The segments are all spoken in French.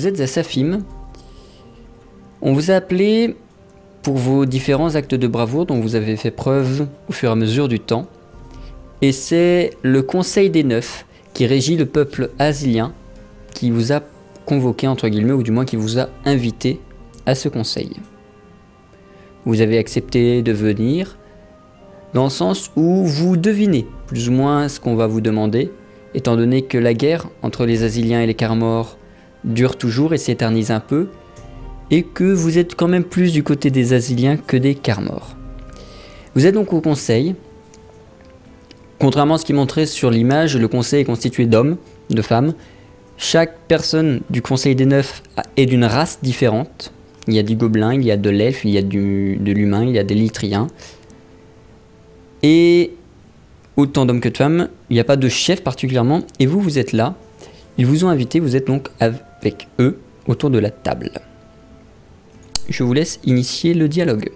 vous êtes à Safim. On vous a appelé pour vos différents actes de bravoure dont vous avez fait preuve au fur et à mesure du temps. Et c'est le Conseil des Neufs qui régit le peuple asilien qui vous a convoqué, entre guillemets, ou du moins qui vous a invité à ce conseil. Vous avez accepté de venir dans le sens où vous devinez plus ou moins ce qu'on va vous demander, étant donné que la guerre entre les Asiliens et les Carmores dure toujours et s'éternise un peu, et que vous êtes quand même plus du côté des Asiliens que des Carmores. Vous êtes donc au conseil. Contrairement à ce qui est montré sur l'image, le conseil est constitué d'hommes, de femmes. Chaque personne du conseil des Neufs est d'une race différente. Il y a du gobelin, il y a de l'elfe, il y a de l'humain, il y a des litriens. Et autant d'hommes que de femmes, il n'y a pas de chef particulièrement. Et vous, vous êtes là. Ils vous ont invité, vous êtes donc avec eux autour de la table. Je vous laisse initier le dialogue.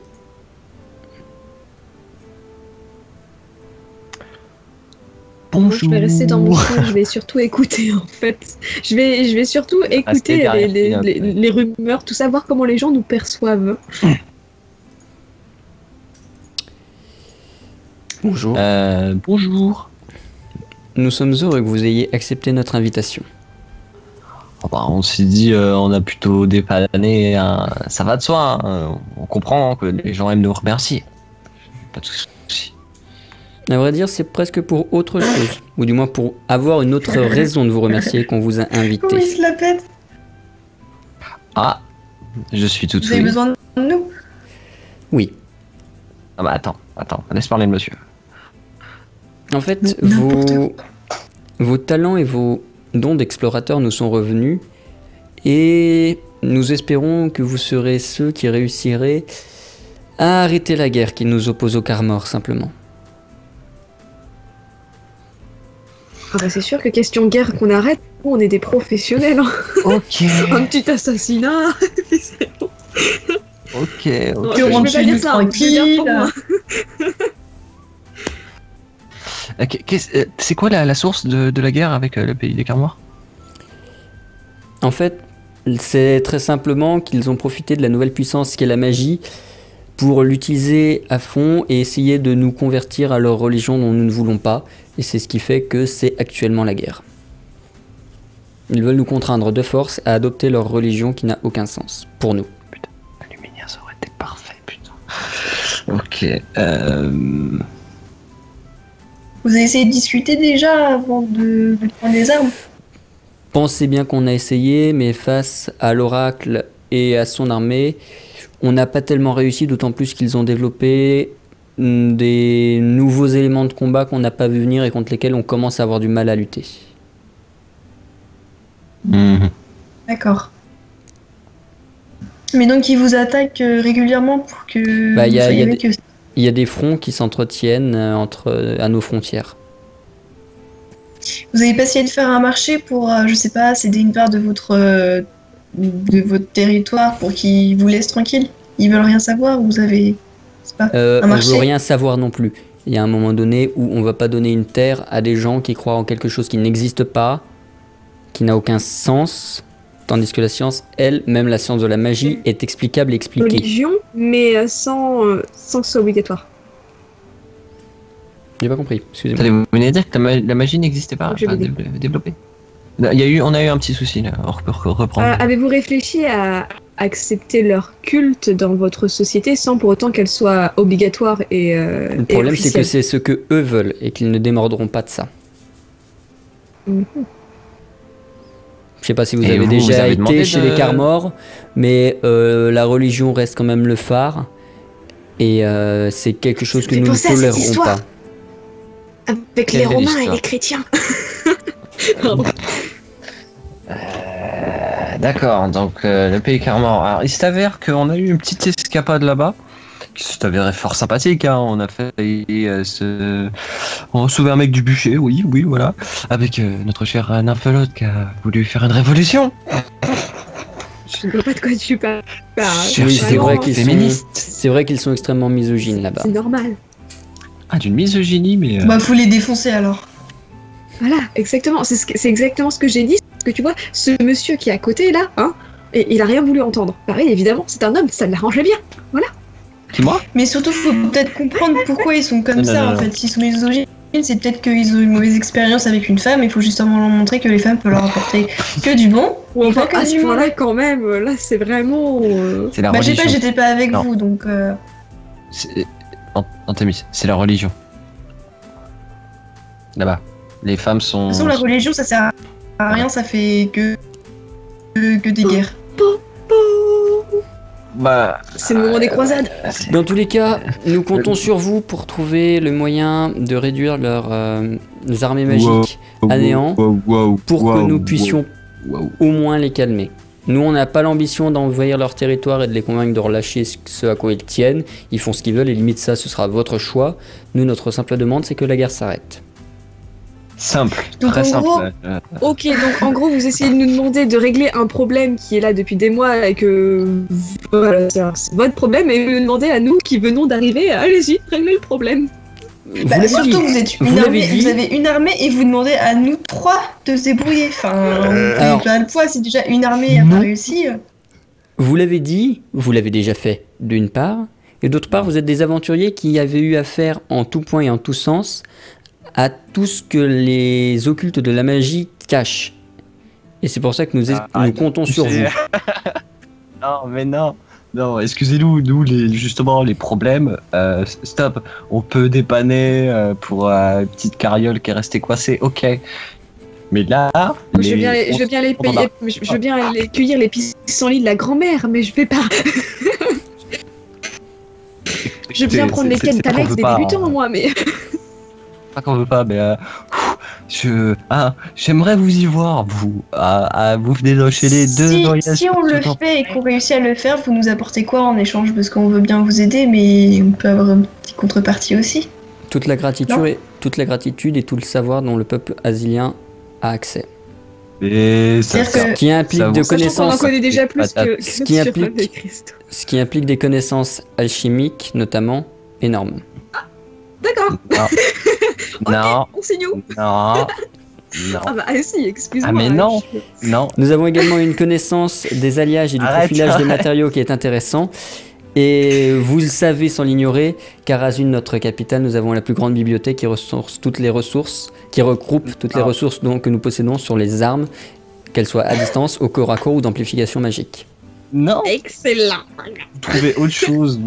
Bonjour. Je vais rester dans mon coin, je vais surtout écouter en fait. Je vais surtout écouter les rumeurs, tout ça, voir comment les gens nous perçoivent. Bonjour. Bonjour. Nous sommes heureux que vous ayez accepté notre invitation. Oh bah, on s'est dit, on a plutôt dépanné, ça va de soi. Hein. On comprend que les gens aiment nous remercier. Pas de soucis. À vrai dire, c'est presque pour autre chose, ou du moins pour avoir une autre raison de vous remercier qu'on vous a invité. Comment il se la pète? Ah, je suis tout Vous avez besoin de nous? Oui. Ah bah attends, laisse parler le monsieur. En fait, vos talents et vos dons d'explorateur nous sont revenus, et nous espérons que vous serez ceux qui réussiraient à arrêter la guerre qui nous oppose aux Carmores, simplement. Ah bah c'est sûr que question guerre qu'on arrête, on est des professionnels. Hein. Ok. Un petit assassinat. C'est bon. Ok. Non, je vais pas dire ça, tranquille. C'est quoi la source de la guerre avec le pays des Carmores? En fait, c'est très simplement qu'ils ont profité de la nouvelle puissance qu'est la magie pour l'utiliser à fond et essayer de nous convertir à leur religion dont nous ne voulons pas. Et c'est ce qui fait que c'est actuellement la guerre. Ils veulent nous contraindre de force à adopter leur religion qui n'a aucun sens, pour nous. Putain, la lumière, ça aurait été parfait, putain. Ok, Vous avez essayé de discuter déjà avant de prendre les armes? Pensez bien qu'on a essayé, mais face à l'oracle et à son armée, on n'a pas tellement réussi, d'autant plus qu'ils ont développé des nouveaux éléments de combat qu'on n'a pas vu venir et contre lesquels on commence à avoir du mal à lutter. D'accord. Mais donc ils vous attaquent régulièrement pour que Bah, il y a des fronts qui s'entretiennent à nos frontières. Vous avez pas essayé de faire un marché pour, je sais pas, céder une part de votre territoire pour qu'ils vous laissent tranquille? Ils veulent rien savoir? Vous avez... On ne veut rien savoir non plus. Il y a un moment donné où on ne va pas donner une terre à des gens qui croient en quelque chose qui n'existe pas, qui n'a aucun sens, tandis que la science, elle, même la science de la magie, est explicable et expliquée. Religion, mais sans que ce soit obligatoire. J'ai pas compris, excusez-moi. Vous venez de dire que la magie n'existait pas, enfin, développée. On a eu un petit souci là, on peut reprendre. Avez-vous réfléchi à accepter leur culte dans votre société sans pour autant qu'elle soit obligatoire et le problème, c'est que c'est ce que eux veulent et qu'ils ne démordront pas de ça. Je sais pas si vous avez déjà été chez les Carmores, mais la religion reste quand même le phare et c'est quelque chose que nous ne tolérerons pas. Avec les Romains et les chrétiens. D'accord, donc le pays Carmore. Alors, il s'avère qu'on a eu une petite escapade là-bas, qui s'est avérée fort sympathique. Hein. On a failli on sauver un mec du bûcher, oui, voilà, avec notre cher nymphelote qui a voulu faire une révolution. Je ne vois pas de quoi tu parles. Oui, c'est vrai qu'ils sont extrêmement misogynes là-bas. C'est normal. Ah, d'une misogynie, mais... Bah, faut les défoncer alors. Voilà, exactement. C'est exactement ce que j'ai dit. que tu vois, ce monsieur qui est à côté là, hein, et il a rien voulu entendre. Pareil, évidemment, c'est un homme, ça l'arrangeait bien. Voilà. Qui, moi? Mais surtout, faut peut-être comprendre pourquoi ils sont comme ça. En fait, s'ils sont misogynes, c'est peut-être qu'ils ont une mauvaise expérience avec une femme. Il faut justement leur montrer que les femmes peuvent leur apporter que du bon. Ou enfin, à ce point-là, quand même, là, c'est vraiment. C'est la bah, religion. je sais pas, j'étais pas avec vous, donc. Antémis, c'est la religion. Là-bas, les femmes sont. De toute façon, la religion, ça sert à rien, ça fait que des guerres. Bah, c'est le moment des croisades. Dans tous les cas, nous comptons sur vous pour trouver le moyen de réduire leurs armées magiques à néant pour que nous puissions au moins les calmer. Nous, on n'a pas l'ambition d'envahir leur territoire et de les convaincre de relâcher ce à quoi ils tiennent. Ils font ce qu'ils veulent et limite ça, ce sera votre choix. Nous, notre simple demande, c'est que la guerre s'arrête. Simple, donc très simple. Gros, ok, donc en gros, vous essayez de nous demander de régler un problème qui est là depuis des mois et que voilà, c'est votre problème, et vous nous demandez à nous qui venons d'arriver, allez-y, réglez le problème. Bah, surtout, vous êtes une armée, vous avez une armée et vous demandez à nous trois de se débrouiller. Enfin, alors, pas le poids, si déjà une armée n'a pas réussi. Vous l'avez dit, vous l'avez déjà fait d'une part, et d'autre part, vous êtes des aventuriers qui avaient eu affaire en tout point et en tout sens à tout ce que les occultes de la magie cachent. Et c'est pour ça que nous comptons sur vous. Non, mais non. Non, excusez-nous, justement, les problèmes, stop. On peut dépanner pour une petite carriole qui est restée coincée, ok. Mais là... Je veux bien aller cueillir les pissenlits de la grand-mère, mais je vais pas... Je veux bien prendre les quêtes d'Alex des débutants, moi, mais... Pas qu'on veut pas, mais j'aimerais vous y voir, vous. Vous venez d'enchaîner deux voyages. Si on le fait et qu'on réussit à le faire, vous nous apportez quoi en échange? Parce qu'on veut bien vous aider, mais on peut avoir une petite contrepartie aussi. Toute la gratitude et tout le savoir dont le peuple asilien a accès. Et ça, ce qui implique de connaissances. On en connaît déjà plus que ce qui implique des connaissances alchimiques, notamment, énormes. D'accord. Non. Okay, on signe où? Non. Ah bah si, excuse-moi. Ah mais non. Non. Nous avons également une connaissance des alliages et du profilage des matériaux qui est intéressant. Et vous le savez sans l'ignorer, car à Azul, notre capitale, nous avons la plus grande bibliothèque qui regroupe toutes les ressources que nous possédons sur les armes, qu'elles soient à distance, au corps à corps ou d'amplification magique. Non. Excellent. Vous trouvez autre chose.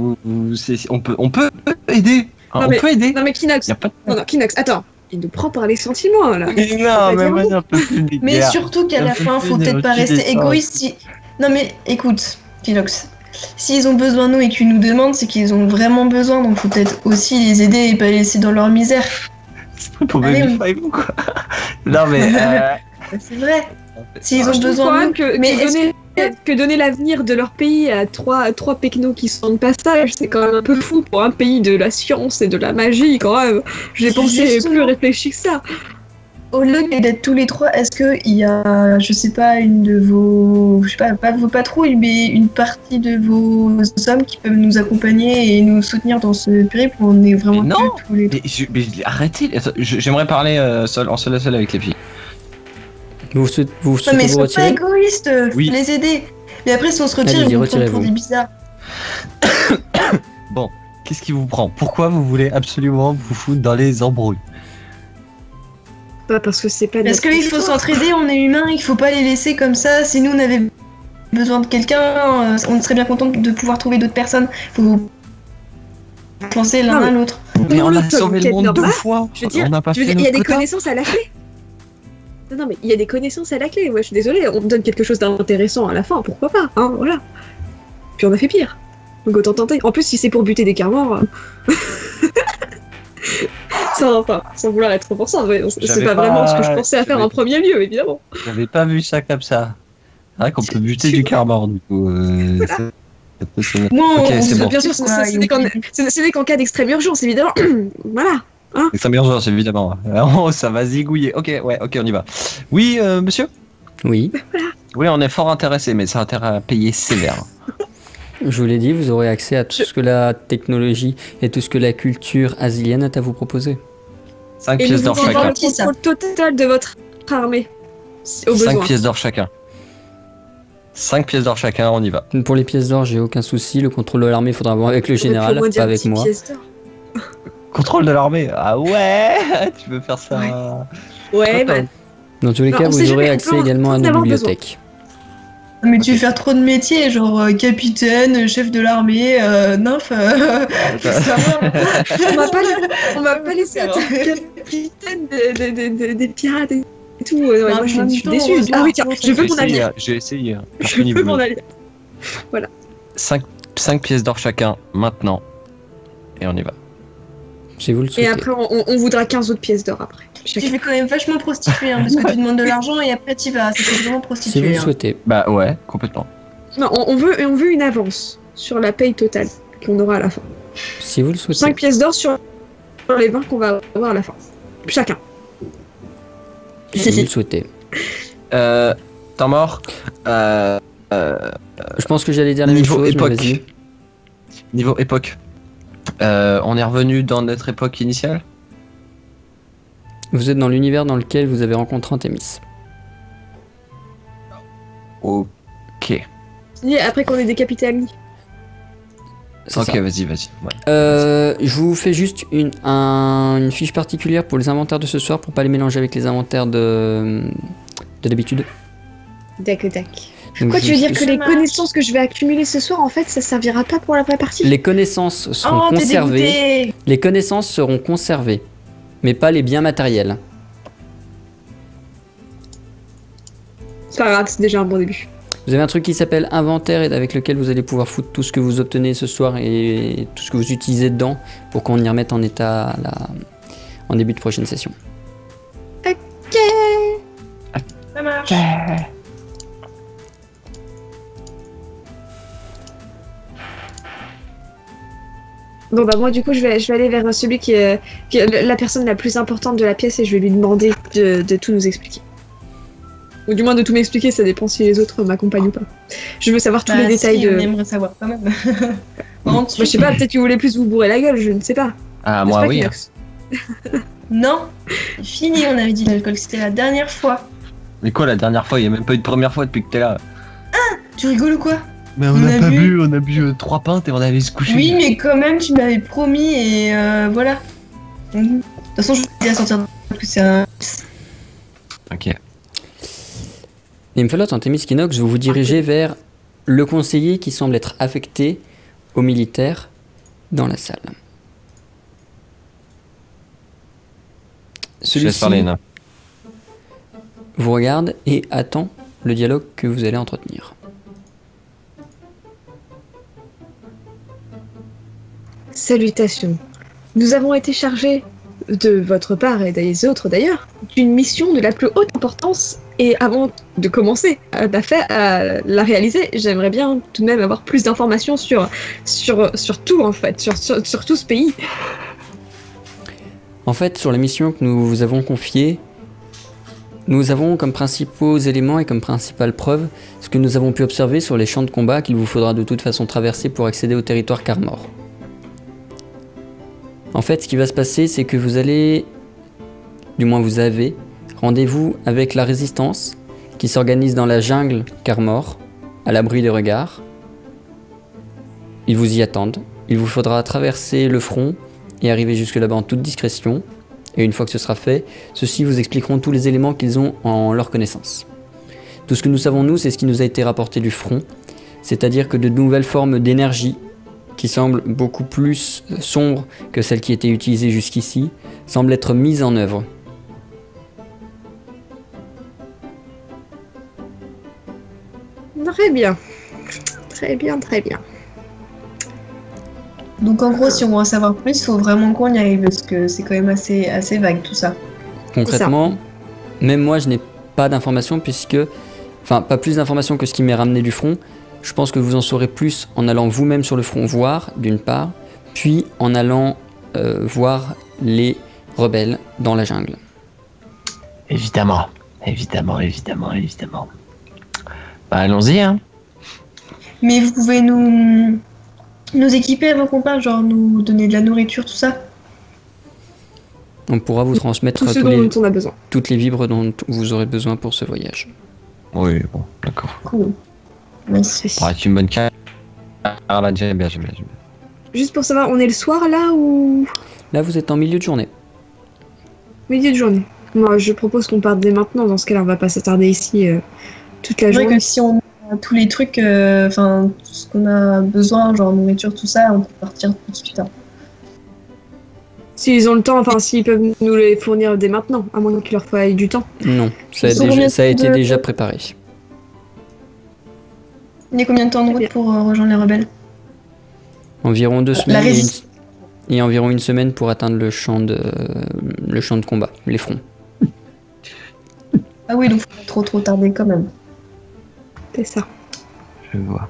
On peut aider. On peut aider. Non mais Kinox. Non, Kinox, attends. Il nous prend par les sentiments là. Mais non, mais moi j'en peux plus. Mais surtout qu'à la fin, faut peut-être pas rester égoïste. Non mais écoute, Kinox. S'ils ont besoin de nous et qu'ils nous demandent, c'est qu'ils ont vraiment besoin, donc faut peut-être aussi les aider et pas les laisser dans leur misère. C'est pour vous quoi. Non mais. C'est vrai. S'ils ont besoin de nous. Que donner l'avenir de leur pays à trois pecnos qui sont de passage, c'est quand même un peu fou pour un pays de la science et de la magie quand même. J'ai pensé plus réfléchi que ça. Au lieu d'être tous les trois, est-ce qu'il y a, je sais pas, une de vos, je sais pas vos patrouilles, mais une partie de vos hommes qui peuvent nous accompagner et nous soutenir dans ce périple où on est vraiment tous les trois. Mais arrêtez, j'aimerais parler en seul à seul avec les filles. Vous mais ils sont pas égoïstes, faut les aider. Mais après, si on se retire, ils vont prendre pour des bizarres. Bon, qu'est-ce qui vous prend? Pourquoi vous voulez absolument vous foutre dans les embrouilles? Pas parce que c'est pas. Parce qu'il faut s'entraider, on est humain, il faut pas les laisser comme ça. Si nous on avait besoin de quelqu'un, on serait bien content de pouvoir trouver d'autres personnes. Faut penser l'un à l'autre. Mais on a sauvé le monde 2 fois. Je veux dire, il y a des connaissances à la clé. Non, mais il y a des connaissances à la clé. Ouais, je suis désolée, on me donne quelque chose d'intéressant à la fin, pourquoi pas, hein, voilà. Puis on a fait pire. Donc autant tenter. En plus, si c'est pour buter des carnivores. Sans vouloir être offensant, c'est pas vraiment ce que je pensais à faire en premier lieu, évidemment. J'avais pas vu ça comme ça. C'est vrai qu'on peut buter du carnivore, du coup. Bon. Bien sûr, ce n'est qu'en cas d'extrême urgence, évidemment. Voilà. Hein, extrême urgence, évidemment. Oh, ça va zigouiller. Ok, on y va. Oui, monsieur? Oui. Oui, on est fort intéressé, mais c'est intérêt à payer sévère. Je vous l'ai dit, vous aurez accès à tout ce que la technologie et tout ce que la culture asilienne a à vous proposer. 5 pièces d'or chacun. Le contrôle total de votre armée. Au 5 besoin. pièces d'or chacun. 5 pièces d'or chacun, on y va. Pour les pièces d'or, j'ai aucun souci. Le contrôle de l'armée, il faudra voir avec le J'aurais pu général, au moins dire pas avec 10 moi. pièces d'or. Contrôle de l'armée. Ah ouais. Tu veux faire ça? Ouais, bah, Dans tous les Non, cas, on vous sait aurez jamais, accès on peut également à en nos avoir bibliothèques. Mais tu veux faire trop de métiers, genre capitaine, chef de l'armée, nymphe. Ça va. on m'a pas laissé être capitaine des pirates et tout. Ouais, Bah, moi, en je même suis temps, déçue. heureusement, Ah oui, tiens, heureusement, je veux mon avis. J'ai essayé. Je veux mon avis. 5 pièces d'or chacun, maintenant. Et on y va. Si vous le Et souhaitez. après, on voudra 15 autres pièces d'or après. Tu fais quand même vachement prostituée, hein, parce que tu demandes de l'argent et après tu vas. Ça fait vraiment Si vous prostituée. le Hein. souhaitez. Bah ouais, complètement. Non, on veut une avance sur la paye totale qu'on aura à la fin. Si vous le souhaitez. 5 pièces d'or sur les 20 qu'on va avoir à la fin. Chacun. Si vous le souhaitez. Temps mort. Je pense que j'allais dire la même Niveau chose, mais époque. vas-y. Niveau époque. On est revenu dans notre époque initiale. Vous êtes dans l'univers dans lequel vous avez rencontré Antémis. Ok. Et après qu'on ait décapité Ami. C'est Ok, ça. vas-y. Ouais. Je vous fais juste une fiche particulière pour les inventaires de ce soir pour pas les mélanger avec les inventaires de d'habitude. D'accord. Donc, Quoi, tu veux dire que Ça les marche. connaissances que je vais accumuler ce soir, en fait, ça servira pas pour la vraie partie? Les connaissances seront Oh, t'es conservées. dégoûtée. Les connaissances seront conservées, mais pas les biens matériels. C'est pas grave, c'est déjà un bon début. Vous avez un truc qui s'appelle inventaire et avec lequel vous allez pouvoir foutre tout ce que vous obtenez ce soir et tout ce que vous utilisez dedans pour qu'on y remette en état en début de prochaine session. Ça marche. Bon bah moi du coup je vais aller vers celui qui est la personne la plus importante de la pièce et je vais lui demander de tout nous expliquer. Ou du moins de tout m'expliquer, ça dépend si les autres m'accompagnent ou pas. Je veux savoir tous les détails si, de... On aimerait savoir quand même. Moi, je sais pas, peut-être que vous voulez plus vous bourrer la gueule, je ne sais pas. Ah, N'est-ce moi pas, oui. Kinox Non, c'est fini, on avait dit l'alcool, c'était la dernière fois. Mais quoi, la dernière fois? Il y a même pas eu de première fois depuis que t'es là. Tu rigoles ou quoi? Mais On a bu. on a bu 3 pintes et on allait se coucher. Oui, mais quand même, tu m'avais promis et voilà. De toute façon, je vais t'aider à sortir parce que c'est un. Ok. Nymphalote, Antémis, Kinox, vous vous dirigez vers le conseiller qui semble être affecté aux militaires dans la salle. Je laisse parler, Nain. vous regarde et attend le dialogue que vous allez entretenir. Salutations. Nous avons été chargés, de votre part et des autres d'ailleurs, d'une mission de la plus haute importance et avant de commencer à la réaliser, j'aimerais bien tout de même avoir plus d'informations sur tout en fait, sur tout ce pays. En fait, sur la mission que nous vous avons confiée, nous avons comme principaux éléments et comme principale preuve ce que nous avons pu observer sur les champs de combat qu'il vous faudra de toute façon traverser pour accéder au territoire Carmor. En fait, ce qui va se passer, c'est que vous allez, du moins vous avez, rendez-vous avec la résistance qui s'organise dans la jungle Carmor, à l'abri des regards. Ils vous y attendent. Il vous faudra traverser le front et arriver jusque là-bas en toute discrétion. Et une fois que ce sera fait, ceux-ci vous expliqueront tous les éléments qu'ils ont en leur connaissance. Tout ce que nous savons, nous, c'est ce qui nous a été rapporté du front, c'est-à-dire que de nouvelles formes d'énergie, qui semblent beaucoup plus sombres que celles qui étaient utilisées jusqu'ici, semblent être mises en œuvre. Très bien. Très bien. Donc en gros, si on veut en savoir plus, il faut vraiment qu'on y aille parce que c'est quand même assez vague tout ça. Concrètement, même moi je n'ai pas d'informations puisque... Enfin, pas plus d'informations que ce qui m'est ramené du front. Je pense que vous en saurez plus en allant vous-même sur le front voir, d'une part, puis en allant voir les rebelles dans la jungle. Évidemment. Bah allons-y, hein. Mais vous pouvez nous équiper avant qu'on parte, genre nous donner de la nourriture, tout ça. On pourra vous transmettre Tout ce dont on a besoin. toutes les vibres dont vous aurez besoin pour ce voyage. Oui, bon, d'accord. Cool. Merci. Ça reste une bonne carte. Ah là, j'aime bien. Juste pour savoir, on est le soir là ou Là, vous êtes en milieu de journée. milieu de journée? Moi, je propose qu'on parte dès maintenant. Dans ce cas-là, on va pas s'attarder ici toute la C'est vrai journée. que si on a tous les trucs, enfin, tout ce qu'on a besoin, genre nourriture, tout ça, on peut partir tout de suite. Hein. S'ils ont le temps, enfin, s'ils peuvent nous les fournir dès maintenant, à moins qu'il leur faille du temps. Non, ça a, Ils sont combien ça a été de- déjà préparé. Il y a combien de temps de route pour rejoindre les rebelles? Environ 2 La semaines résist- et environ 1 semaine pour atteindre le champ de combat, les fronts. Ah oui, donc faut pas trop tarder quand même. C'est ça. Je vois.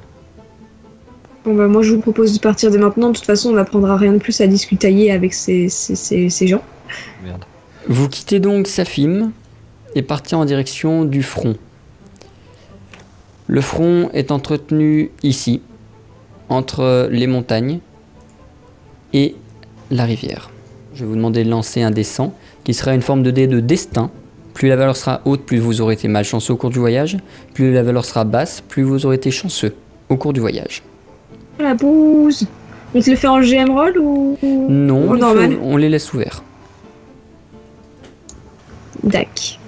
Bon, bah, moi, je vous propose de partir dès maintenant. De toute façon, on n'apprendra rien de plus à discutailler avec ces gens. Merde. Vous quittez donc Safim et partez en direction du front. Le front est entretenu ici, entre les montagnes et la rivière. Je vais vous demander de lancer un dé 100, qui sera une forme de dé de destin. Plus la valeur sera haute, plus vous aurez été malchanceux au cours du voyage. Plus la valeur sera basse, plus vous aurez été chanceux au cours du voyage. La bouse. On te le fait en GM roll ou Non, ou normal? on les laisse ouverts. Dac.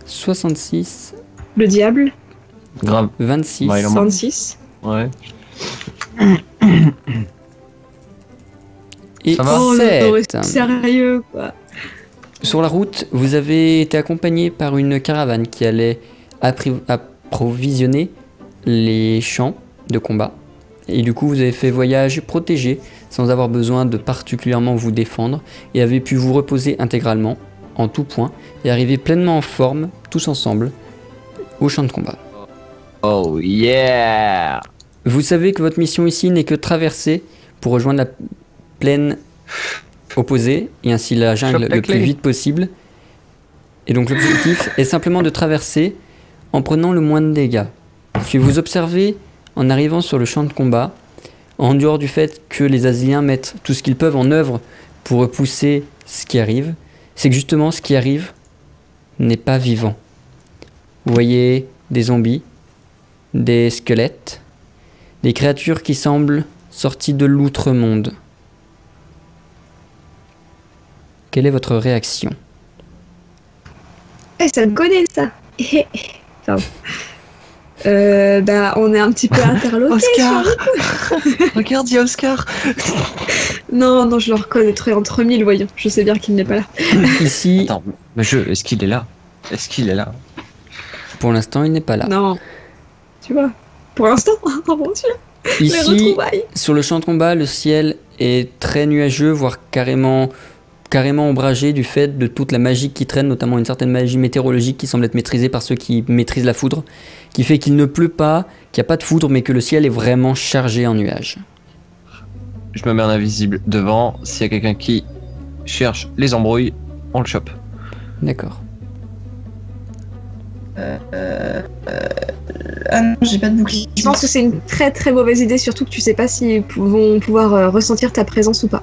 66, Le diable. Grave. 26, Ouais, il en 106. Ouais. et Ça va Oh, le 7. sérieux, quoi. Sur la route, vous avez été accompagné par une caravane qui allait approvisionner les champs de combat. Et du coup, vous avez fait voyage protégé, sans avoir besoin de particulièrement vous défendre, et avez pu vous reposer intégralement, en tout point, et arriver pleinement en forme, tous ensemble, au champ de combat. Oh yeah. Vous savez que votre mission ici n'est que traverser pour rejoindre la plaine opposée, et ainsi la jungle Chope la le plus clé. vite possible. Et donc l'objectif est simplement de traverser en prenant le moins de dégâts. Si vous observez, en arrivant sur le champ de combat, en dehors du fait que les Asiliens mettent tout ce qu'ils peuvent en œuvre pour repousser ce qui arrive, c'est que justement ce qui arrive n'est pas vivant. Vous voyez des zombies, des squelettes, des créatures qui semblent sorties de l'outre-monde. Quelle est votre réaction? Eh, ça me connaît, ça. Pardon. Bah, on est un petit peu interloqués. Oscar. Regarde, il y a Oscar. Non, je le reconnaîtrai entre mille, voyons. Je sais bien qu'il n'est pas là. Ici, Attends, mais est-ce qu'il est là? Est-ce qu'il est là? pour l'instant, il n'est pas là. Non. Tu vois. Pour l'instant, oh mon Dieu. Les Ici, retrouvailles. sur le champ de combat, le ciel est très nuageux, voire carrément ombragé du fait de toute la magie qui traîne, notamment une certaine magie météorologique qui semble être maîtrisée par ceux qui maîtrisent la foudre, qui fait qu'il ne pleut pas, qu'il n'y a pas de foudre, mais que le ciel est vraiment chargé en nuages. Je me mets en invisible devant. S'il y a quelqu'un qui cherche les embrouilles, on le chope. D'accord. Ah non, j'ai pas de bouclier. Je pense que c'est une très très mauvaise idée, surtout que tu sais pas s'ils vont pouvoir ressentir ta présence ou pas.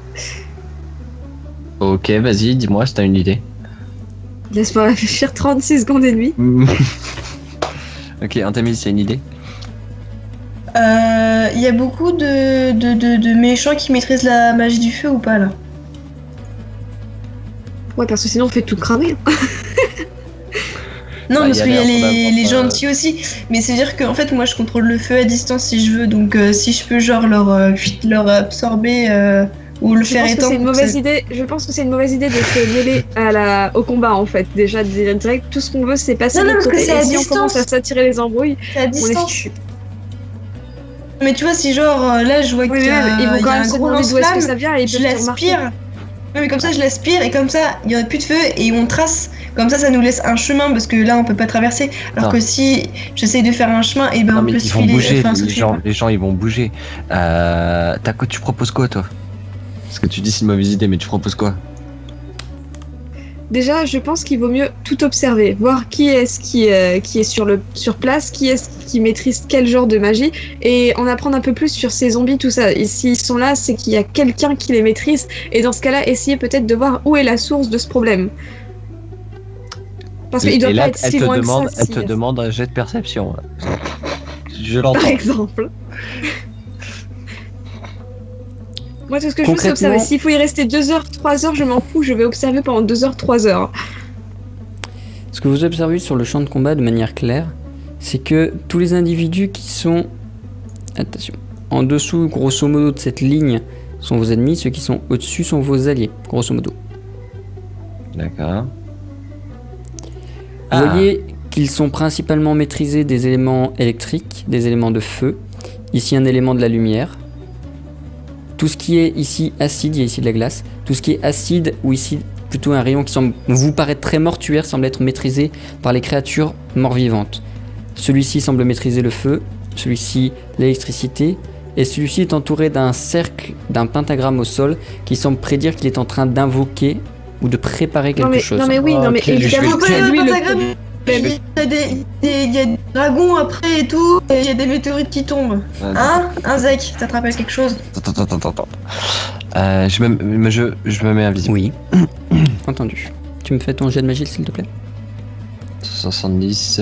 Ok, vas-y, dis-moi si t'as une idée. Laisse-moi réfléchir 36 secondes et demie. Ok, Antamis, c'est une idée? Il y a beaucoup de méchants qui maîtrisent la magie du feu ou pas là? Ouais, parce que sinon on fait tout cramer. Non, Bah, parce y a qu'il y a l'air les d'abord, gentils aussi. Mais c'est dire qu'en fait, moi je contrôle le feu à distance si je veux. Donc si je peux genre leur absorber ou le Je faire pense que éteindre. c'est une mauvaise idée. Je pense que c'est une mauvaise idée de se mêler au combat en fait. Déjà direct, tout ce qu'on veut c'est passer Non, de non, l'autre parce que côté. c'est à Et si on distance. commence à s'attirer les embrouilles, C'est à on est distance. fichu. Mais tu vois, si genre là je vois Oui, qu'il y a, ils vont il y quand a même un se gros demander d'où est-ce que lance-flamme, ça vient et ils je peuvent te remarquer. l'aspire. Ouais, mais comme ça je l'aspire et comme ça il y aurait plus de feu et on trace. Comme ça nous laisse un chemin parce que là on peut pas traverser. Alors Attends. que si j'essaye de faire un chemin, et ben Non, on mais peut ils se vont filer. bouger, enfin, se filer. les gens ils vont bouger. Tu proposes quoi toi? Parce que tu dis c'est une mauvaise idée, mais tu proposes quoi? Déjà, je pense qu'il vaut mieux tout observer, voir qui est-ce qui est sur place, qui est-ce qui maîtrise quel genre de magie, et en apprendre un peu plus sur ces zombies, tout ça. Et s'ils sont là, c'est qu'il y a quelqu'un qui les maîtrise, et dans ce cas-là, essayer peut-être de voir où est la source de ce problème. Parce qu'il doit pas être si loin que ça. Elle te demande un jet de perception. Je l'entends. Par exemple. Moi, tout ce que je veux, c'est observer. S'il faut y rester 2 heures, 3 heures, je m'en fous, je vais observer pendant 2 heures, 3 heures. Ce que vous observez sur le champ de combat de manière claire, c'est que tous les individus qui sont, attention, en dessous, grosso modo, de cette ligne, sont vos ennemis, ceux qui sont au-dessus sont vos alliés, grosso modo. D'accord. Vous voyez qu'ils sont principalement maîtrisés des éléments électriques, des éléments de feu, ici un élément de la lumière. Tout ce qui est ici acide, il y a ici de la glace. Tout ce qui est acide, ou ici plutôt un rayon qui semble vous paraître très mortuaire, semble être maîtrisé par les créatures mort-vivantes. Celui-ci semble maîtriser le feu, celui-ci l'électricité, et celui-ci est entouré d'un cercle, d'un pentagramme au sol, qui semble prédire qu'il est en train d'invoquer ou de préparer quelque chose. Non mais oui, non mais évidemment que le pentagramme, il y a des dragons après et tout, et il y a des météorites qui tombent. Hein, un Zek, ça te rappelle quelque chose? Attends. Je me mets invisible. Oui. Entendu. Tu me fais ton jet de magie, s'il te plaît? 70.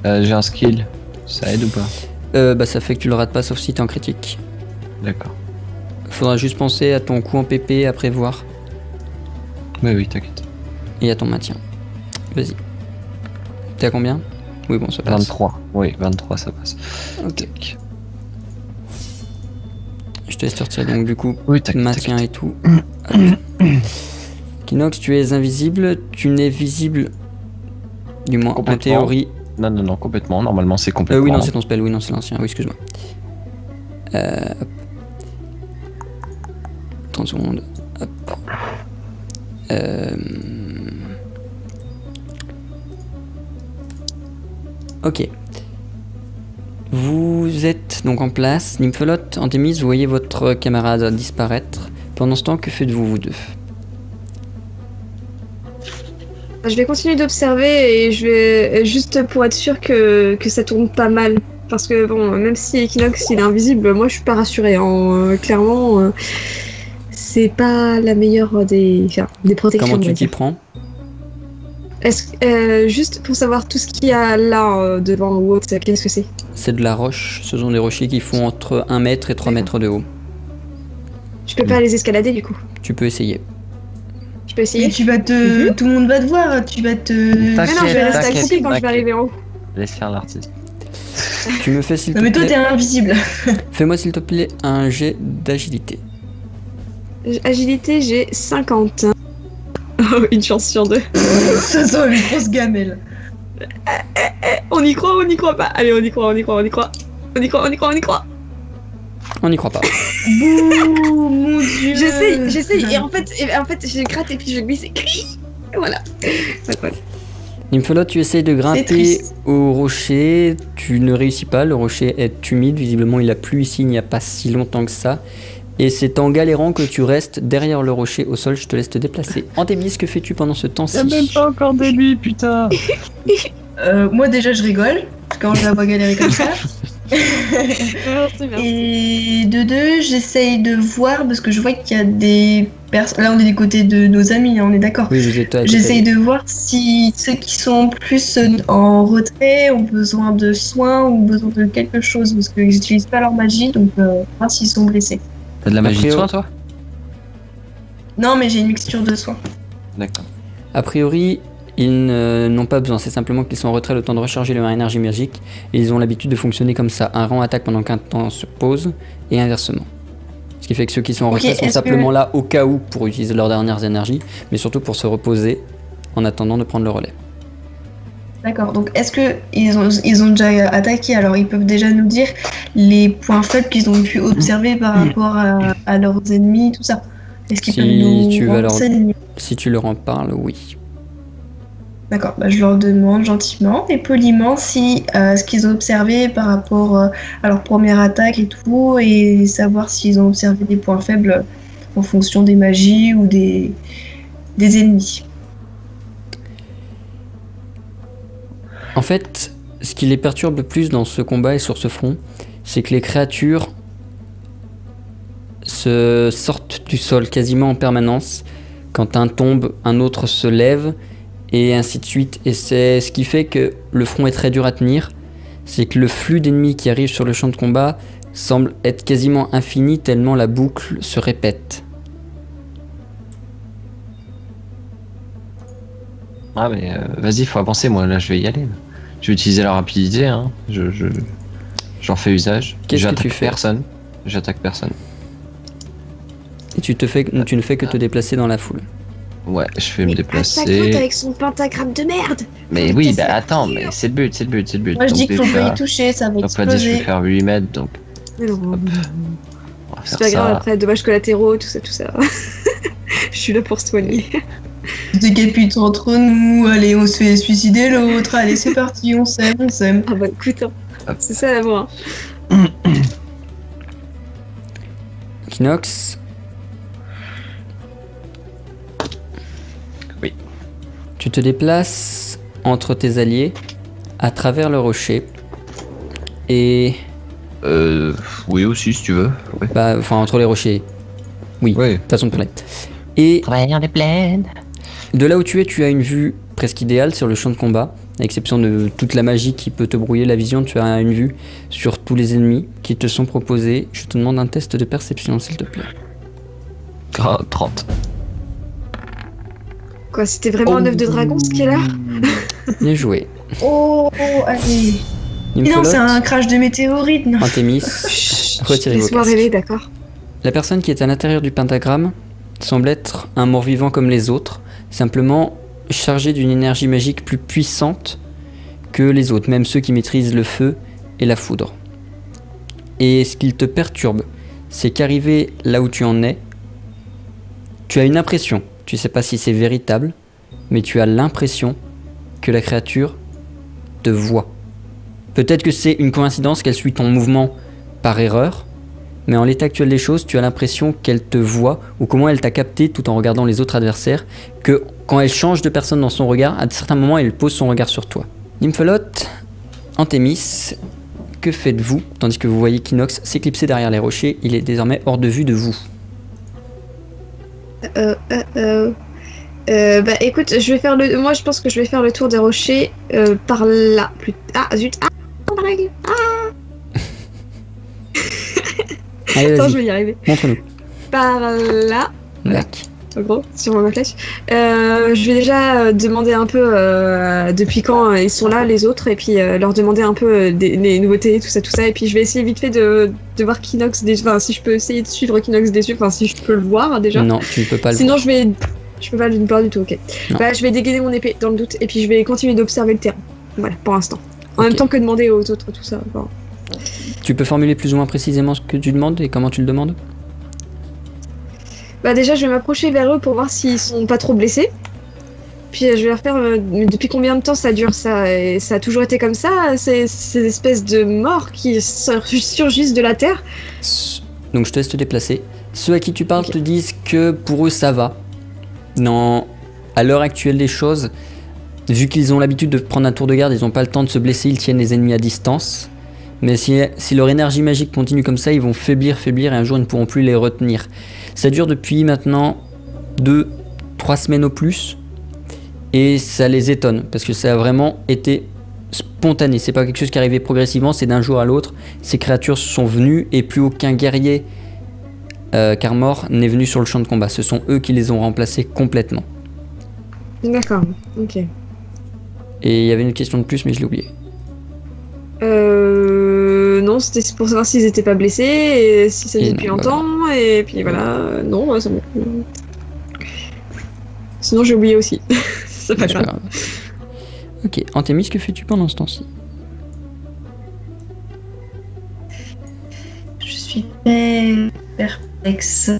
J'ai un skill. Ça aide ou pas? Bah ça fait que tu le rates pas, sauf si t'es en critique. D'accord. Faudra juste penser à ton coup en PP à prévoir. Oui, t'inquiète. Et à ton maintien. Vas-y. T'es à combien? Oui, bon, ça passe. 23. Oui, 23, ça passe. Ok. Tac. Je te laisse sortir donc du coup. Oui, t'inquiète. Maintien et tout. Kinox, tu es invisible. Tu n'es visible. Du moins, en théorie. Non, complètement. Normalement, c'est complètement. Oui, non, c'est ton spell. Oui, non, c'est l'ancien. Oui, excuse-moi. 30 secondes. Hop. Ok. Vous êtes donc en place. Nymphelote, Antémis, vous voyez votre camarade disparaître. Pendant ce temps, que faites-vous, vous deux? Je vais continuer d'observer et je vais juste pour être sûr que ça tourne pas mal. Parce que bon, même si Equinox il est invisible, moi je suis pas rassurée. Clairement, c'est pas la meilleure des protections. Comment tu t'y prends? Juste pour savoir tout ce qu'il y a là devant ou autre, qu'est-ce que c'est? C'est de la roche. Ce sont des rochers qui font entre 1 mètre et 3 mètres de haut. Je peux pas les escalader du coup? Tu peux essayer. Je peux essayer? Et tu vas te... Tout le monde va te voir, tu vas te... Mais non, je vais rester accroché quand je vais arriver en haut. Laisse faire l'artiste. Tu me fais s'il te Non mais plaît... toi t'es invisible. Fais-moi s'il te plaît un jet d'agilité. Agilité, j'ai 50. Oh, une chance sur 2. Ça sent une grosse gamelle. On y croit, on y croit pas. Allez, on y croit. On y croit. On n'y croit pas. Bouh, mon dieu. J'essaye. Et en fait, je gratte et puis je glisse et crie. Voilà. Nymphelote, tu essayes de grimper au rocher. Tu ne réussis pas. Le rocher est humide. Visiblement, il a plu ici il n'y a pas si longtemps que ça. Et c'est en galérant que tu restes derrière le rocher au sol. Je te laisse te déplacer. Antémis, que fais-tu pendant ce temps-ci? Y'a même pas encore des nuits, putain. Moi déjà je rigole quand je la vois galérer comme ça. Et de deux, j'essaye de voir parce que je vois qu'il y a des personnes. Là, on est du côté de nos amis, hein, on est d'accord. Oui, je sais. J'essaye de voir si ceux qui sont plus en retrait ont besoin de soins ou besoin de quelque chose parce qu'ils n'utilisent pas leur magie, donc voir s'ils sont blessés. T'as de la magie de soin, toi? Non, mais j'ai une mixture de soins. D'accord. A priori, ils n'ont pas besoin, c'est simplement qu'ils sont en retrait le temps de recharger leur énergie magique et ils ont l'habitude de fonctionner comme ça. Un rang attaque pendant qu'un temps se pose et inversement. Ce qui fait que ceux qui sont en retrait sont simplement là au cas où pour utiliser leurs dernières énergies, mais surtout pour se reposer en attendant de prendre le relais. D'accord, donc est-ce qu'ils ont déjà attaqué? Alors ils peuvent déjà nous dire les points faibles qu'ils ont pu observer par rapport à leurs ennemis, tout ça. Est-ce qu'ils peuvent nous renseigner? Si tu leur en parles, oui. D'accord, bah je leur demande gentiment et poliment si ce qu'ils ont observé par rapport à leur première attaque et tout, et savoir s'ils ont observé des points faibles en fonction des magies ou des ennemis. En fait, ce qui les perturbe le plus dans ce combat et sur ce front, c'est que les créatures se sortent du sol quasiment en permanence. Quand un tombe, un autre se lève, et ainsi de suite. Et c'est ce qui fait que le front est très dur à tenir. C'est que le flux d'ennemis qui arrivent sur le champ de combat semble être quasiment infini tellement la boucle se répète. Ah mais vas-y, faut avancer, moi là je vais y aller. Je vais utiliser la rapidité, hein. J'en fais usage. Qu'est-ce que tu fais? Personne. J'attaque personne. Et tu ne fais que te déplacer dans la foule. Ouais, je vais me déplacer. Attaque avec son pentagramme de merde. Mais oui, bah attends, mais c'est le but. Moi je dis qu'il faut pas y toucher, ça va Donc pas dit, je vais exploser. faire 8 mètres, donc Mais non, on va c'est faire pas grave, ça. après dommages collatéraux, tout ça. Je suis là pour soigner. On se décapite entre nous, allez, on se fait suicider l'autre, allez, c'est parti, on s'aime. Ah bah écoute, hein. Hop. C'est ça la voix. Kinox. Oui. Tu te déplaces entre tes alliés à travers le rocher et Oui aussi si tu veux. Ouais. bah, enfin entre les rochers. Oui, Ouais. façon de parler. Et Travaillant des plaines. de là où tu es, tu as une vue presque idéale sur le champ de combat, à l'exception de toute la magie qui peut te brouiller la vision. Tu as une vue sur tous les ennemis qui te sont proposés. Je te demande un test de perception, s'il te plaît. 30. Quoi, c'était vraiment un œuf de dragon ce qui est là? Bien joué. Oh, allez. Mais non, c'est un crash de météorite, non. Antémis, retirez vos Laisse-moi casques. rêver, d'accord. La personne qui est à l'intérieur du pentagramme semble être un mort-vivant comme les autres, simplement chargé d'une énergie magique plus puissante que les autres, même ceux qui maîtrisent le feu et la foudre. Et ce qui te perturbe, c'est qu'arrivé là où tu en es, tu as une impression, tu sais pas si c'est véritable, mais tu as l'impression que la créature te voit. Peut-être que c'est une coïncidence qu'elle suit ton mouvement par erreur, mais en l'état actuel des choses, tu as l'impression qu'elle te voit ou comment elle t'a capté tout en regardant les autres adversaires, que quand elle change de personne dans son regard, à certains moments, elle pose son regard sur toi. Nymphelote, Antémis, que faites-vous tandis que vous voyez Kinox s'éclipser derrière les rochers? Il est désormais hors de vue de vous. Bah écoute, je vais faire le. Moi je pense que je vais faire le tour des rochers par là. Ah zut. Ah non, ma règle. Allez, Attends, vas-y, je vais y arriver. montre-nous. Par là. Lac. En gros, sur ma flèche. Je vais déjà demander un peu depuis quand ils sont là, les autres, et puis leur demander un peu des nouveautés, tout ça, et puis je vais essayer vite fait de voir Kinox, enfin si je peux essayer de suivre Kinox des yeux, enfin si je peux le voir déjà. Non, tu ne peux pas le Sinon voir. je peux pas le voir du tout, ok. Non. Bah je vais dégainer mon épée dans le doute, et puis je vais continuer d'observer le terrain. Voilà, pour l'instant. En Ok. même temps que demander aux autres tout ça. Enfin, Tu peux formuler plus ou moins précisément ce que tu demandes et comment tu le demandes? bah déjà je vais m'approcher vers eux pour voir s'ils sont pas trop blessés. Puis je vais leur faire depuis combien de temps ça dure ça? Et ça a toujours été comme ça, ces espèces de morts qui surgissent de la terre. Donc je te laisse te déplacer. Ceux à qui tu parles Ok. te disent que pour eux ça va. Non, à l'heure actuelle des choses, vu qu'ils ont l'habitude de prendre un tour de garde, ils n'ont pas le temps de se blesser, ils tiennent les ennemis à distance. Mais si leur énergie magique continue comme ça, ils vont faiblir et un jour ils ne pourront plus les retenir. Ça dure depuis maintenant 2-3 semaines au plus. Et ça les étonne, parce que ça a vraiment été spontané. C'est pas quelque chose qui arrivait progressivement, c'est d'un jour à l'autre. Ces créatures sont venues et plus aucun guerrier Carmor n'est venu sur le champ de combat. Ce sont eux qui les ont remplacés complètement. D'accord, ok. Et il y avait une question de plus, mais je l'ai oublié. Non, c'était pour savoir s'ils étaient pas blessés, et si ça Et faisait non, depuis bah longtemps, et puis voilà. Non, ouais, c'est bon. Sinon j'ai oublié aussi. C'est pas C'est pas grave. grave. Ok, Antémis, que fais-tu pendant ce temps-ci? Je suis perplexe.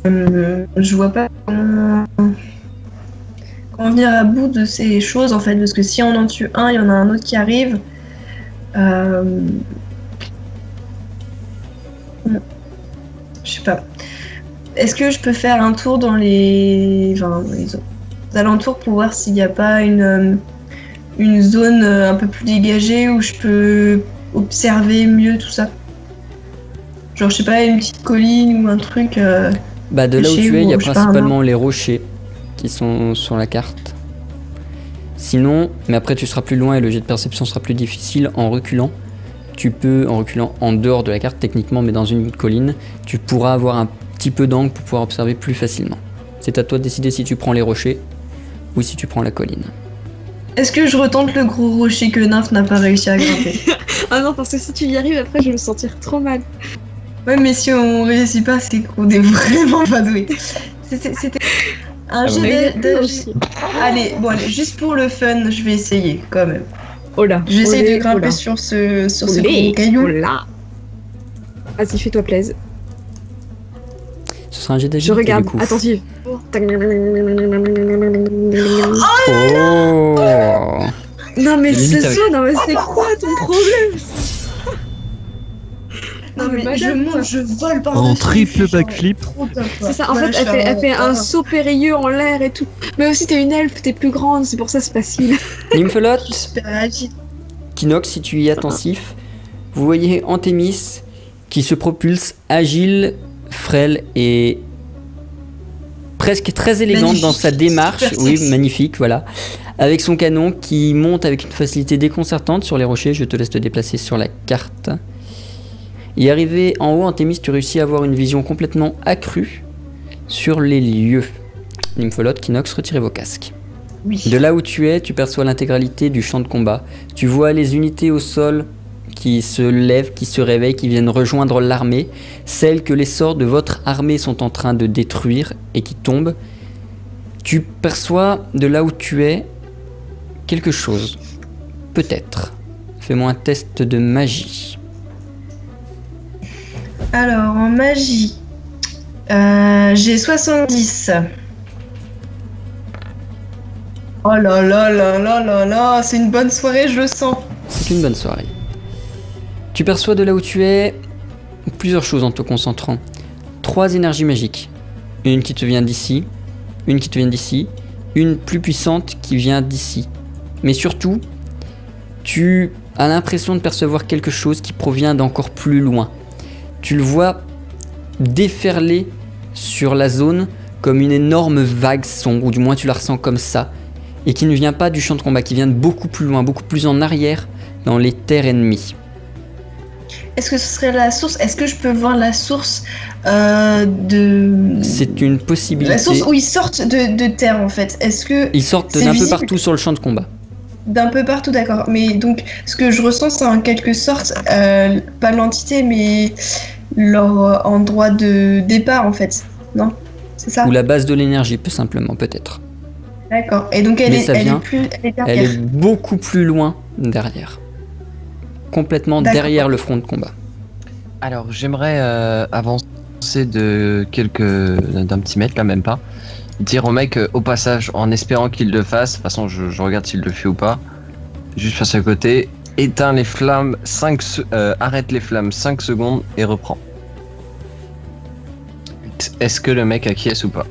Je vois pas comment venir à bout de ces choses en fait, parce que si on en tue un, il y en a un autre qui arrive. Je sais pas. Est-ce que je peux faire un tour dans les alentours pour voir s'il n'y a pas une une zone un peu plus dégagée où je peux observer mieux tout ça. Genre, je sais pas, une petite colline ou un truc. Bah de là où chez tu es, il y a vous, je sais pas, principalement les rochers qui sont sur la carte. Sinon, mais après tu seras plus loin et le jet de perception sera plus difficile en reculant. Tu peux, en reculant en dehors de la carte techniquement, mais dans une colline, tu pourras avoir un petit peu d'angle pour pouvoir observer plus facilement. C'est à toi de décider si tu prends les rochers ou si tu prends la colline. Est-ce que je retente le gros rocher que Nymph n'a pas réussi à grimper? Ah non, parce que si tu y arrives, après, je vais me sentir trop mal. Ouais, mais si on réussit pas, c'est qu'on est vraiment pas doué. C'était un jet de... Allez, bon, allez, juste pour le fun, je vais essayer quand même. Oh là. Je vais essayer de grimper sur ce gros caillou. Oh là. Vas-y, fais-toi plaisir. Ce sera un jet Je d'agilité. regarde, du coup. attentive. Oh. Non mais Limite c'est avec- ça, non mais c'est quoi ton problème? Non, mais je madame, monte, je vole par En triple backflip. C'est ça, en fait, elle fait un saut périlleux en l'air et tout. Mais aussi, t'es une elfe, t'es plus grande, c'est pour ça c'est facile. Nymphelot, Super agile. Kinox, si tu y es attentif, vous voyez Antémis qui se propulse agile, frêle et presque très élégante Magnifique, dans sa démarche. super Oui, sexy. magnifique, voilà. Avec son canon qui monte avec une facilité déconcertante sur les rochers. Je te laisse te déplacer sur la carte. Et arrivé en haut, Antémis, tu réussis à avoir une vision complètement accrue sur les lieux. Nymphelot, Kinox, retirez vos casques. Oui. De là où tu es, tu perçois l'intégralité du champ de combat. Tu vois les unités au sol qui se lèvent, qui se réveillent, qui viennent rejoindre l'armée, celles que les sorts de votre armée sont en train de détruire et qui tombent. Tu perçois de là où tu es quelque chose. Peut-être. Fais-moi un test de magie. Alors, en magie, j'ai 70. Oh là là là là là là, c'est une bonne soirée, je le sens. C'est une bonne soirée. Tu perçois de là où tu es plusieurs choses en te concentrant. 3 énergies magiques. Une qui te vient d'ici, une qui te vient d'ici, une plus puissante qui vient d'ici. Mais surtout, tu as l'impression de percevoir quelque chose qui provient d'encore plus loin. Tu le vois déferler sur la zone comme une énorme vague sombre, ou du moins tu la ressens comme ça, et qui ne vient pas du champ de combat, qui vient de beaucoup plus loin, beaucoup plus en arrière, dans les terres ennemies. Est-ce que ce serait la source? Est-ce que je peux voir la source de... C'est une possibilité. La source où ils sortent de terre en fait. Est-ce que... Ils sortent c'est d'un peu visible partout sur le champ de combat. D'un peu partout, d'accord. Mais donc, ce que je ressens, c'est en quelque sorte, pas l'entité, mais leur endroit de départ, en fait. Non? C'est ça? Ou la base de l'énergie, peu simplement, peut-être. D'accord. Et donc, elle Mais est ça vient- elle est derrière. Elle est beaucoup plus loin derrière. Complètement D'accord. derrière le front de combat. Alors, j'aimerais avancer d'un petit mètre, là, même pas. Dire au mec, au passage, en espérant qu'il le fasse, de toute façon, je regarde s'il le fait ou pas. Juste passe à côté, éteins les flammes, arrête les flammes 5 secondes et reprends. Est-ce que le mec acquiesce ou pas?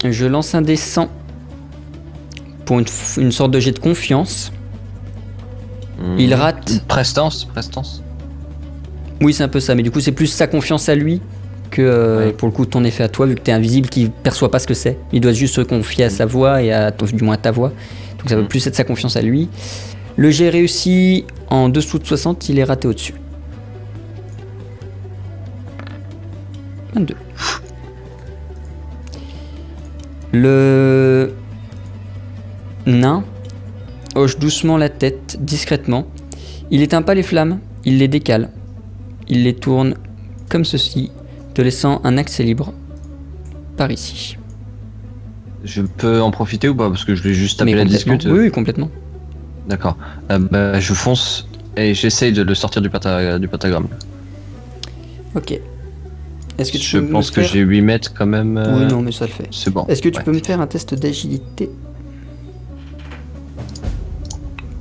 Je lance un dé 100 pour une sorte de jet de confiance. Il rate. Prestance. Oui, c'est un peu ça, mais du coup, c'est plus sa confiance à lui que Oui. pour le coup ton effet à toi, vu que t'es invisible qui perçoit pas ce que c'est. Il doit juste se confier à sa voix et du moins à ta voix. Donc ça veut plus être sa confiance à lui. Le jet réussi en dessous de 60, il est raté au-dessus. 22. Le nain hoche doucement la tête, discrètement. Il éteint pas les flammes, il les décale. Il les tourne comme ceci, te laissant un accès libre par ici. Je peux en profiter ou pas? Parce que je vais juste taper Mais la complètement. discute. Oui, complètement. D'accord. Je fonce et j'essaye de le sortir du pentagramme. Ok. Est-ce que tu Je peux me pense que faire... j'ai 8 mètres quand même. Oui, non, mais ça le fait. C'est bon. Est-ce que tu Ouais. peux me faire un test d'agilité?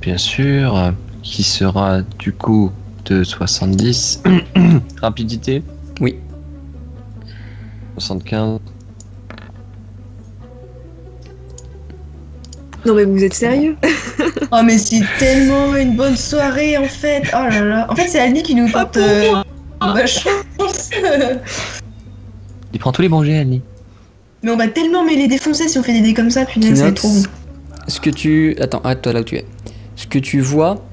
Bien sûr. Qui sera du coup de 70. Rapidité. Oui. 75. Non mais vous êtes sérieux? Oh mais c'est tellement une bonne soirée en fait. Oh là là. En fait c'est Annie qui nous porte ma chance. Il prend tous les bons jets, Annie. Mais on va tellement les défoncer si on fait des dés comme ça, punaise, ça va être trop bon. Ce que tu... Attends, arrête-toi là où tu es. Ce que tu vois,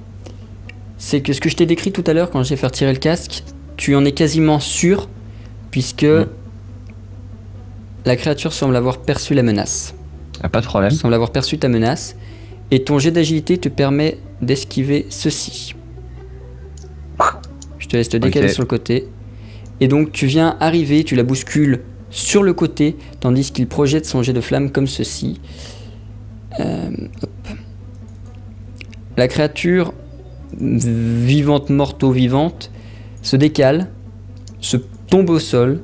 c'est que ce que je t'ai décrit tout à l'heure quand j'ai fait retirer le casque, tu en es quasiment sûr, puisque la créature semble avoir perçu la menace. Ah, pas de problème. Semble avoir perçu ta menace, et ton jet d'agilité te permet d'esquiver ceci. Je te laisse te décaler sur le côté. Et donc tu viens arriver, tu la bouscules sur le côté, tandis qu'il projette son jet de flamme comme ceci. Hop. La créature, vivante, morte ou vivante, se décale, se tombe au sol.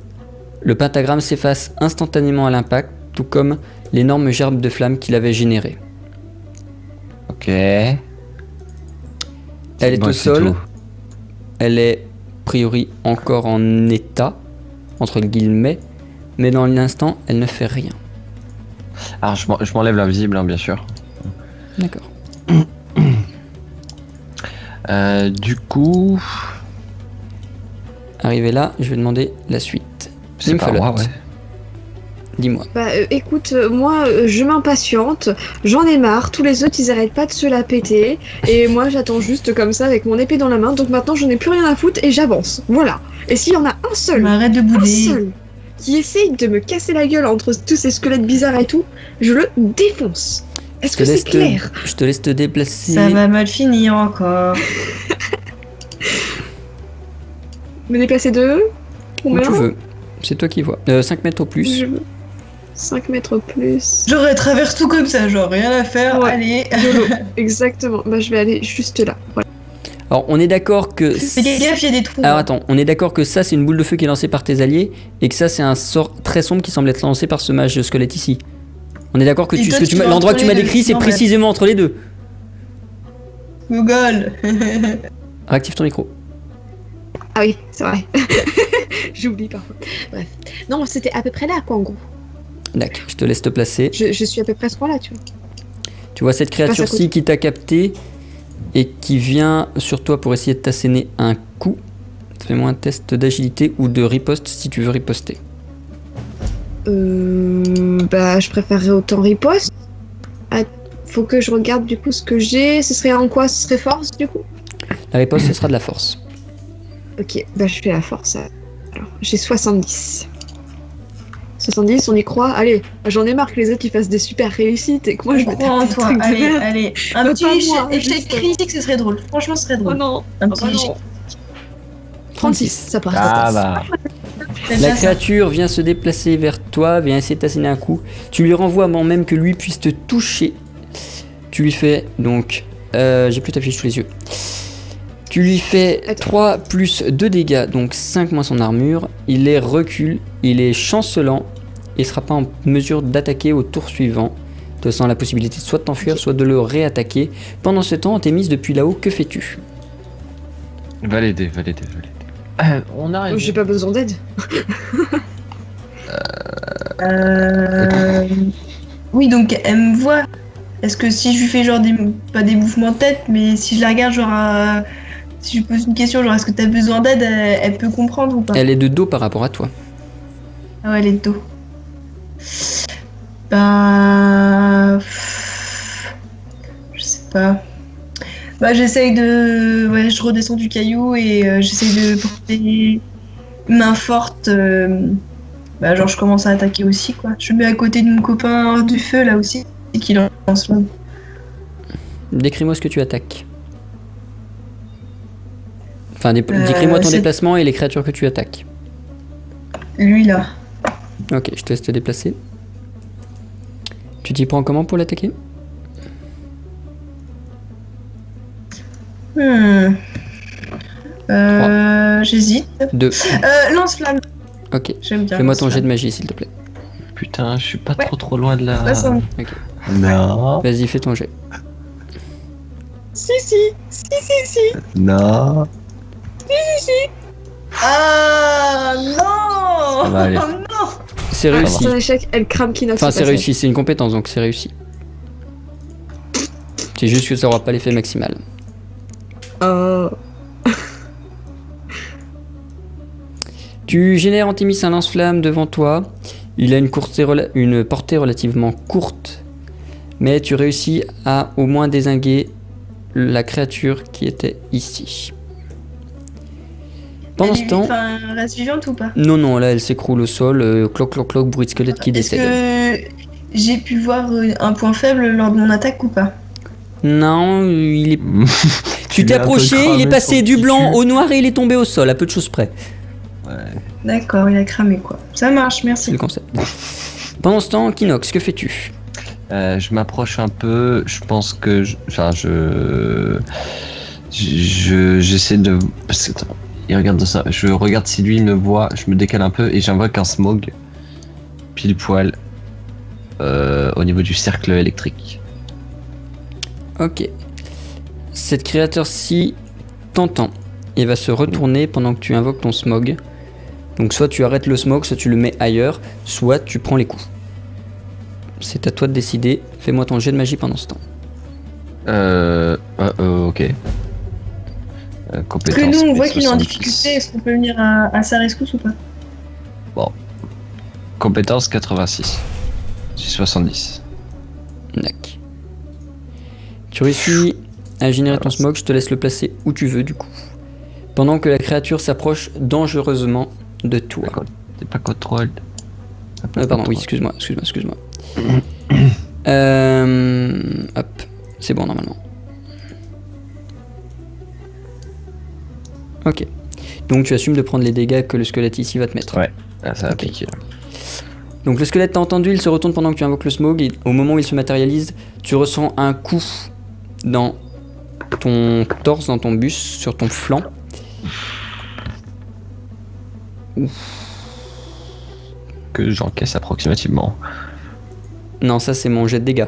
Le pentagramme s'efface instantanément à l'impact, tout comme l'énorme gerbe de flamme qu'il avait généré. Ok. Elle est au sol. Elle est a priori encore en état, entre guillemets, mais dans l'instant, elle ne fait rien. Alors, je m'enlève l'invisible, hein, bien sûr. D'accord. Du coup... Arrivé là, je vais demander la suite. C'est pas moi, ouais. Dis-moi. Bah écoute, moi je m'impatiente, j'en ai marre, tous les autres ils arrêtent pas de se la péter, et moi j'attends juste comme ça avec mon épée dans la main, donc maintenant j'en ai plus rien à foutre et j'avance, voilà. Et s'il y en a un seul, arrête de bouder, qui essaye de me casser la gueule entre tous ces squelettes bizarres et tout, je le défonce. Est-ce que c'est clair? Je te laisse te déplacer. Ça va mal finir encore. Me déplacer de où tu veux, c'est toi qui vois. 5 mètres au plus. Je veux 5 mètres au plus. J'aurais traversé tout comme ça, genre rien à faire, ouais. Allez. Exactement, bah je vais aller juste là. Voilà. Alors on est d'accord que... Fais gaffe, il y a des trous. Alors attends, on est d'accord que ça c'est une boule de feu qui est lancée par tes alliés et que ça c'est un sort très sombre qui semble être lancé par ce mage squelette ici. On est d'accord que l'endroit que tu m'as décrit c'est précisément entre les deux. Google. Réactive ton micro. Ah oui, c'est vrai. J'oublie parfois. Bref. Non, c'était à peu près là quoi en gros. D'accord, je te laisse te placer. Je suis à peu près à ce point-là, tu vois. Tu vois cette créature-ci qui t'a capté et qui vient sur toi pour essayer de t'asséner un coup. Fais-moi un test d'agilité ou de riposte si tu veux riposter. Bah, je préférerais autant riposte. Ah, faut que je regarde du coup ce que j'ai. Ce serait en quoi? Ce serait force du coup? La riposte, ce sera de la force. Ok, bah je fais la force. Alors, j'ai 70. 70, on y croit. Allez, j'en ai marre que les autres ils fassent des super réussites et que moi je me crois en toi. Allez. Un petit échec critique, ce serait drôle. Franchement, ce serait drôle. Oh non. Un petit échec. 36, ça part. Ah bah. La créature vient se déplacer vers toi, vient essayer de t'asséner un coup. Tu lui renvoies avant même que lui puisse te toucher. Tu lui fais donc... j'ai plus ta fiche sous les yeux. Tu lui fais 3 plus 2 dégâts, donc 5 moins son armure. Il est recul, il est chancelant et sera pas en mesure d'attaquer au tour suivant. Te laissant la possibilité soit de t'enfuir, soit de le réattaquer. Pendant ce temps, on t'est mise depuis là-haut, que fais-tu? Va l'aider. On arrive. J'ai pas besoin d'aide. Oui, donc elle me voit. Est-ce que si je lui fais genre pas des mouvements de tête, mais si je la regarde genre si je lui pose une question genre est-ce que t'as besoin d'aide, elle peut comprendre ou pas? Elle est de dos par rapport à toi. Ah ouais, elle est de dos. Bah... Je sais pas. Bah j'essaye de... Ouais, je redescends du caillou et j'essaye de porter main forte. Bah genre je commence à attaquer aussi quoi. Je me mets à côté de mon copain du feu là aussi. Et qui lance là. Décris-moi ce que tu attaques. Enfin, décris-moi ton déplacement et les créatures que tu attaques. Lui là. Ok, je te laisse te déplacer. Tu t'y prends comment pour l'attaquer? J'hésite. 2. Lance-flamme. Ok. J'aime bien. Fais-moi ton jet de magie s'il te plaît. Putain, je suis pas trop loin de la... Ok. Non. Vas-y, fais ton jet. Si. Non. Si. Ah non. Ça va aller. Oh non. C'est réussi. C'est un échec, elle crame Kinox. Enfin, c'est réussi, c'est une compétence donc c'est réussi. C'est juste que ça aura pas l'effet maximal. Oh. Tu génères Antémis un lance-flamme devant toi. Il a une portée relativement courte, mais tu réussis à au moins dézinguer la créature qui était ici. Pendant ce temps... Enfin, reste vivante ou pas? Non, non, là elle s'écroule au sol, cloc, cloc, cloc, bruit de squelette qui décède. Est-ce que j'ai pu voir un point faible lors de mon attaque ou pas? Non, il est... Tu t'es approché, il est passé du blanc au noir et il est tombé au sol, à peu de choses près. Ouais. D'accord, il a cramé quoi. Ça marche, C'est merci. le concept. Pendant ce temps, Kinox, que fais-tu? Je m'approche un peu. Je pense que, j'essaie de. Parce que, attends, il regarde ça. Je regarde si lui il me voit. Je me décale un peu et j'invoque un smog pile poil au niveau du cercle électrique. Ok. Cette créature-ci t'entend et va se retourner pendant que tu invoques ton smog. Donc soit tu arrêtes le smog, soit tu le mets ailleurs, soit tu prends les coups. C'est à toi de décider. Fais-moi ton jet de magie pendant ce temps. Ok. Est-ce Compétence. que nous on voit qu'il est en 70. difficulté, est-ce qu'on peut venir à sa rescousse ou pas? Compétence 86. J'ai 70. Nac. Tu réussis à générer ton smog, je te laisse le placer où tu veux du coup. Pendant que la créature s'approche dangereusement de toi. T'es pas contrôle. Pardon, oui, excuse-moi. Hop, c'est bon normalement. Ok. Donc tu assumes de prendre les dégâts que le squelette ici va te mettre. Ouais, ça va Ok. piquer. Donc le squelette t'a entendu, il se retourne pendant que tu invoques le smog et au moment où il se matérialise, tu ressens un coup dans ton torse, dans ton buste, sur ton flanc. Que j'encaisse approximativement. Non, ça c'est mon jet de dégâts.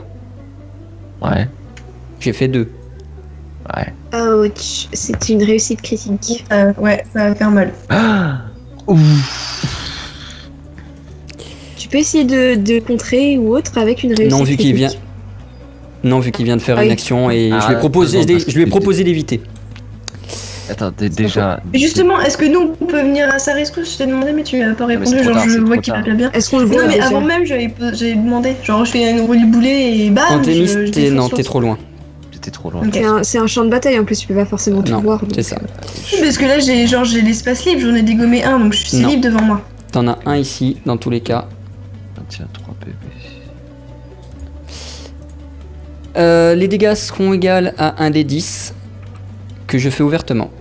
Ouais. J'ai fait 2. Ouais. Ouch, c'est une réussite critique. Ouais, ça va faire mal. Ah ouf. Tu peux essayer de contrer ou autre avec une réussite Non, vu qu'il critique. vient. Non, vu qu'il vient de faire Ah une oui. action et Ah, je lui ai proposé, attends, je lui ai proposé d'éviter. Attends, déjà. Mais justement, est-ce que nous on peut venir à sa rescousse? Je t'ai demandé, mais tu m'as pas mais répondu. c'est trop Genre, tard, je c'est vois trop qu'il va tard. bien. Est-ce qu'on le voit Non, mais déjà avant même, j'avais demandé. Genre, je fais un roulis boulet et bam. Antémis, je t'es défonce non, son- t'es trop loin. J'étais trop loin. Ok. C'est un champ de bataille en plus, tu peux pas forcément tout Non, voir. c'est ça. Parce que là, j'ai l'espace libre, j'en ai dégommé un, donc je suis Non. libre devant moi. T'en as un ici, dans tous les cas. Tiens, 3 PV. Les dégâts seront égaux à 1 des 10 que je fais ouvertement.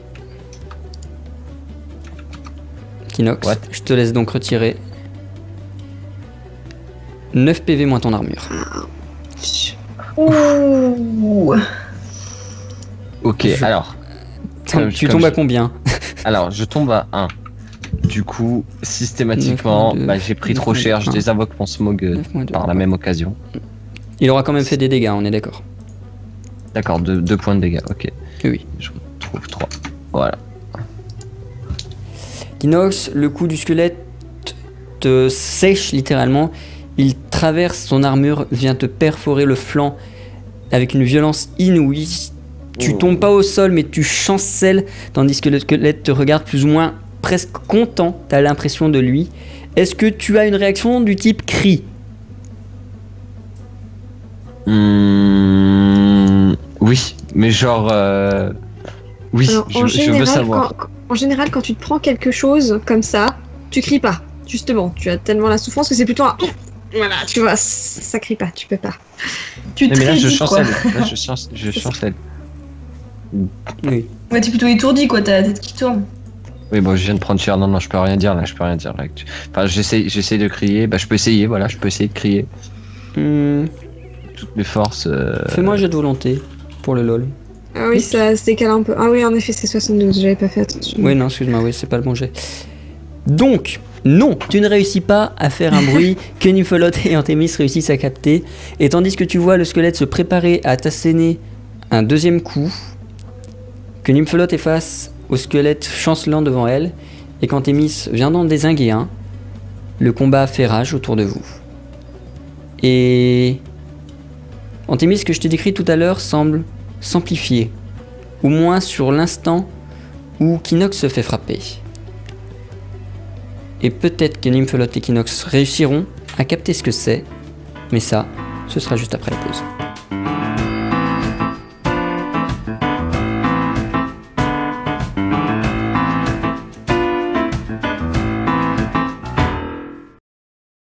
Kinox, What? je te laisse donc retirer 9 PV moins ton armure. Ouh. Ok, alors. Tu tombes à combien? Alors, je tombe à 1. Du coup, systématiquement, 9 moins 2, bah, j'ai pris trop 9 cher, je moins 1. désinvoque mon smog 9 moins 2. par la même occasion. Il aura quand même fait des dégâts, on est d'accord. D'accord, 2 points de dégâts, ok. Oui. Je retrouve 3. Voilà. Kinox, le coup du squelette te sèche littéralement. Il traverse ton armure, vient te perforer le flanc avec une violence inouïe. Tu Oh. tombes pas au sol, mais tu chancelles, tandis que le squelette te regarde plus ou moins presque content. T'as l'impression de lui. Est-ce que tu as une réaction du type cri? Oui, mais genre. Oui, Alors, je veux savoir. en général, quand tu te prends quelque chose comme ça, tu cries pas. Justement, tu as tellement la souffrance que c'est plutôt un. Voilà, tu vois, ça crie pas, tu peux pas. Tu Mais là, je trahis, quoi. chancelle. Là, je chancelle. Oui. Ouais, t'es plutôt étourdi, quoi, t'as la tête qui tourne. Oui, bon, je viens de prendre cher. Non, je peux rien dire là. Je peux rien dire là. Enfin, j'essaie de crier. Bah, je peux essayer. Voilà, je peux essayer de crier. Toutes mes forces. Fais-moi un jet de volonté pour le LOL. Ah oui, ça se décale un peu. Ah oui, en effet, c'est 72, j'avais pas fait attention. Oui, non, excuse-moi, oui, c'est pas le bon jet. Donc, non, tu ne réussis pas à faire un bruit que Nympholote et Antémis réussissent à capter. Et tandis que tu vois le squelette se préparer à t'asséner un deuxième coup, que Nympholote est face au squelette chancelant devant elle, et qu'Antémis vient d'en dézinguer un, le combat fait rage autour de vous. Et Antémis, ce que je t'ai décrit tout à l'heure semble s'amplifier, au moins sur l'instant où Kinox se fait frapper. Et peut-être que Nymphelot et Kinox réussiront à capter ce que c'est, mais ça, ce sera juste après la pause.